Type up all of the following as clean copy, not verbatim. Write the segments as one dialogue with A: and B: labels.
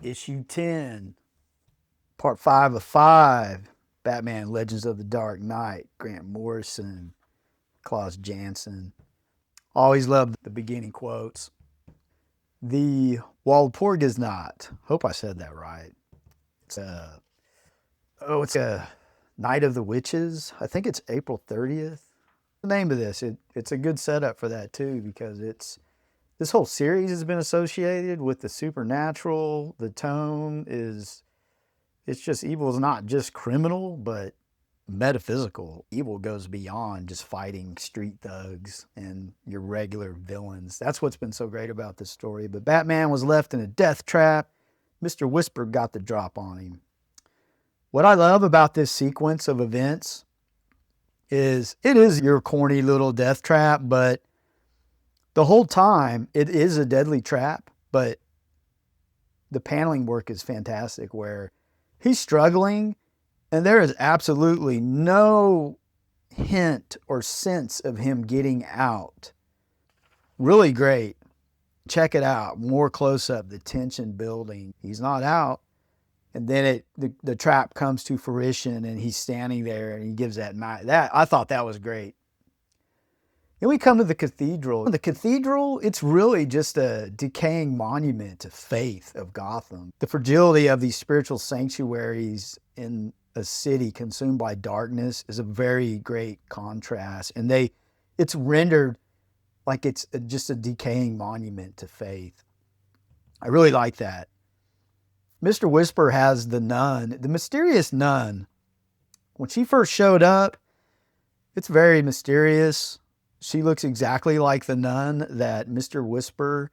A: Issue 10, Part 5 of 5, Batman Legends of the Dark Knight, Grant Morrison, Klaus Janson. Always loved the beginning quotes. The Walpurgisnacht, hope I said that right. It's a Night of the Witches. I think it's April 30th. The name of this, it's a good setup for that too, because this whole series has been associated with the supernatural. The tone is, it's just evil is not just criminal, but metaphysical. Evil goes beyond just fighting street thugs and your regular villains. That's what's been so great about this story. But Batman was left in a death trap. Mr. Whisper got the drop on him. What I love about this sequence of events is it is your corny little death trap, but the whole time it is a deadly trap, but the paneling work is fantastic where he's struggling and there is absolutely no hint or sense of him getting out. Really great. Check it out. More close up, the tension building. He's not out. And then the trap comes to fruition and he's standing there and he gives that I thought that was great. Then we come to the cathedral. The cathedral, it's really just a decaying monument to faith of Gotham. The fragility of these spiritual sanctuaries in a city consumed by darkness is a very great contrast. And it's rendered like it's just a decaying monument to faith. I really like that. Mr. Whisper has the nun, the mysterious nun. When she first showed up, it's very mysterious. She looks exactly like the nun that Mr. Whisper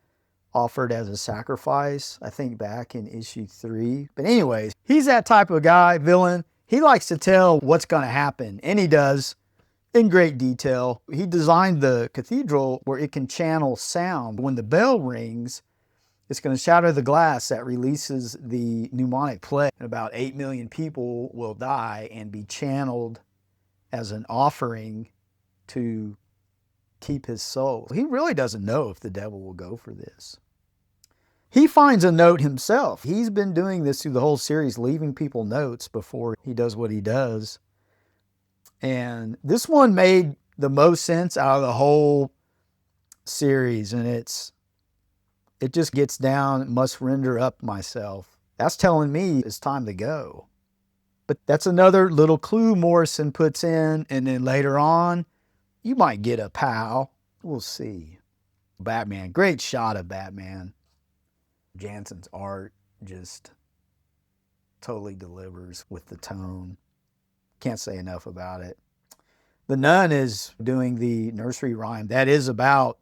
A: offered as a sacrifice, I think back in issue 3. But anyways, he's that type of guy, villain. He likes to tell what's going to happen, and he does in great detail. He designed the cathedral where it can channel sound. When the bell rings, it's going to shatter the glass that releases the pneumonic plague. About 8 million people will die and be channeled as an offering to keep his soul. He really doesn't know if the devil will go for this. He finds a note himself. He's been doing this through the whole series, leaving people notes before he does what he does. And this one made the most sense out of the whole series, and it just gets down, must render up myself. That's telling me it's time to go. But that's another little clue Morrison puts in, and then later on, you might get a pow. We'll see. Batman, great shot of Batman. Janson's art just totally delivers with the tone. Can't say enough about it. The nun is doing the nursery rhyme. That is about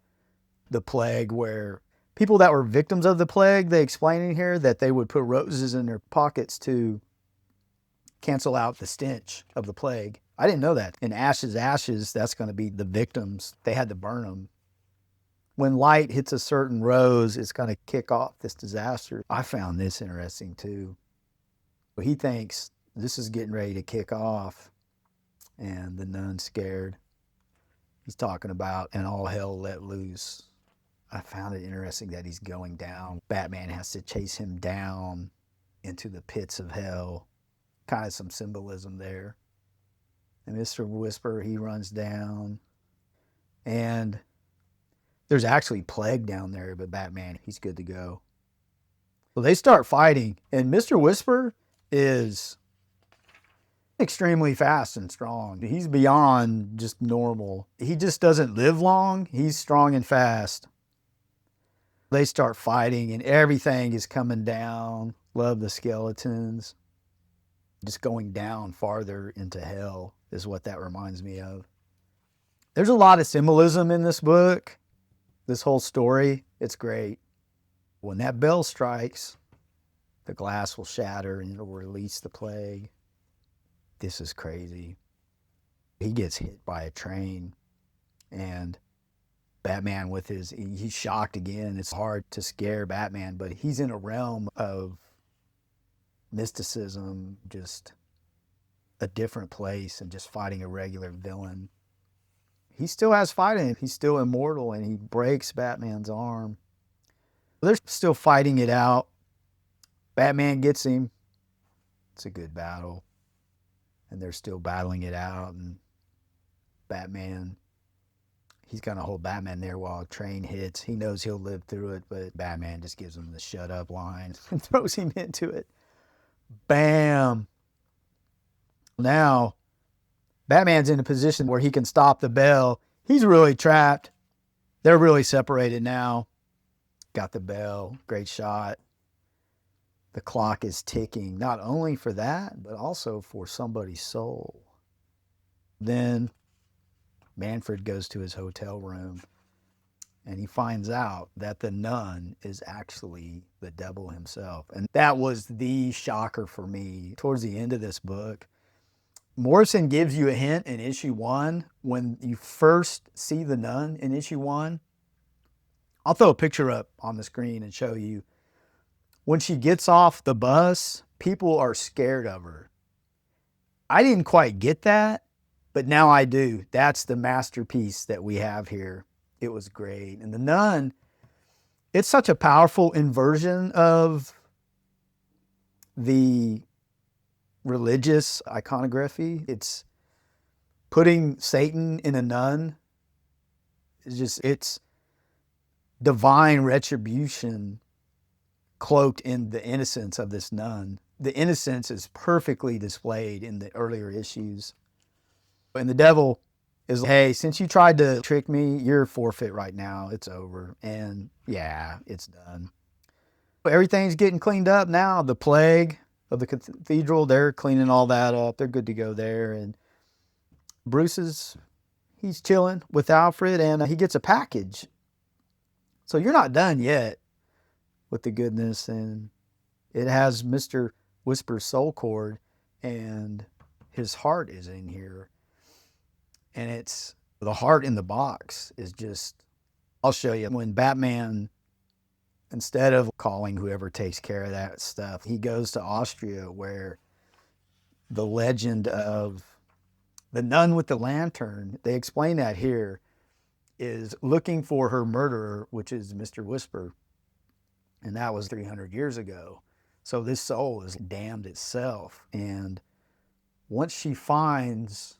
A: the plague, where people that were victims of the plague, they explain in here that they would put roses in their pockets to cancel out the stench of the plague. I didn't know that. In Ashes, Ashes, that's going to be the victims. They had to burn them. When light hits a certain rose, it's going to kick off this disaster. I found this interesting too. But he thinks this is getting ready to kick off, and the nun's scared. He's talking about an all hell let loose. I found it interesting that he's going down. Batman has to chase him down into the pits of hell. Kind of some symbolism there. And Mr. Whisper, he runs down. And there's actually plague down there, but Batman, he's good to go. So they start fighting, and Mr. Whisper is extremely fast and strong. He's beyond just normal. He just doesn't live long. He's strong and fast. They start fighting, and everything is coming down. Love the skeletons. Just going down farther into hell is what that reminds me of. There's a lot of symbolism in this book, this whole story. It's great. When that bell strikes, the glass will shatter and it'll release the plague. This is crazy. He gets hit by a train, and Batman he's shocked again. It's hard to scare Batman, but he's in a realm of mysticism, just a different place, and just fighting a regular villain. He still has fighting. He's still immortal, and he breaks Batman's arm. They're still fighting it out. Batman gets him. It's a good battle. And they're still battling it out. And Batman, he's going to hold Batman there while a train hits. He knows he'll live through it, but Batman just gives him the shut up line and throws him into it. Bam. Now, Batman's in a position where he can stop the bell. He's really trapped. They're really separated now. Got the bell. Great shot. The clock is ticking, not only for that, but also for somebody's soul. Then Manfred goes to his hotel room and he finds out that the nun is actually the devil himself. And that was the shocker for me towards the end of this book. Morrison gives you a hint in issue 1 when you first see the nun in issue 1. I'll throw a picture up on the screen and show you. When she gets off the bus, people are scared of her. I didn't quite get that, but now I do. That's the masterpiece that we have here. It was great. And the nun, it's such a powerful inversion of the religious iconography. It's putting Satan in a nun. It's divine retribution cloaked in the innocence of this nun. The innocence is perfectly displayed in the earlier issues. And the devil is like, hey, since you tried to trick me, you're forfeit right now. It's over. And yeah, it's done. Everything's getting cleaned up now. The plague of the cathedral, they're cleaning all that up. They're good to go there. And Bruce he's chilling with Alfred and he gets a package. So you're not done yet with the goodness, and it has Mr. Whisper's soul cord, and his heart is in here. And it's the heart in the box is just, I'll show you. When Batman, instead of calling whoever takes care of that stuff, he goes to Austria where the legend of the nun with the lantern, they explain that here, is looking for her murderer, which is Mr. Whisper. And that was 300 years ago. So this soul is damned itself. And once she finds,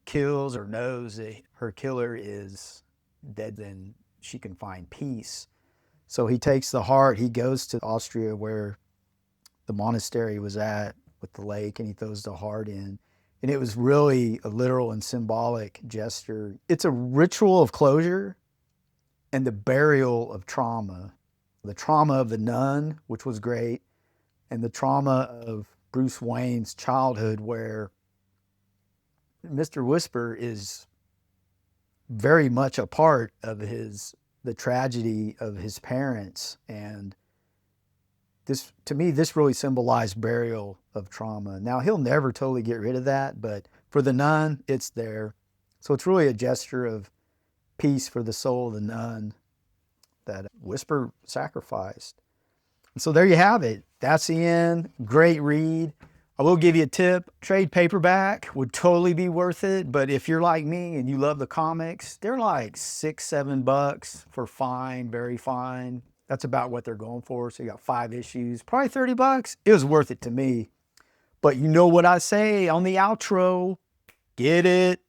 A: kills, or knows that her killer is dead, then she can find peace. So he takes the heart, he goes to Austria where the monastery was at with the lake, and he throws the heart in. And it was really a literal and symbolic gesture. It's a ritual of closure and the burial of trauma. The trauma of the nun, which was great, and the trauma of Bruce Wayne's childhood, where Mr. Whisper is very much a part of the tragedy of his parents. And this, to me, this really symbolized burial of trauma. Now, he'll never totally get rid of that, but for the nun, it's there. So it's really a gesture of peace for the soul of the nun that Whisper sacrificed. And so there you have it. That's the end. Great read. I will give you a tip. Trade paperback would totally be worth it, but if you're like me and you love the comics, they're like $6, $7 for fine, very fine. That's about what they're going for. So you got 5 issues, probably $30. It was worth it to me. But you know what I say on the outro, get it.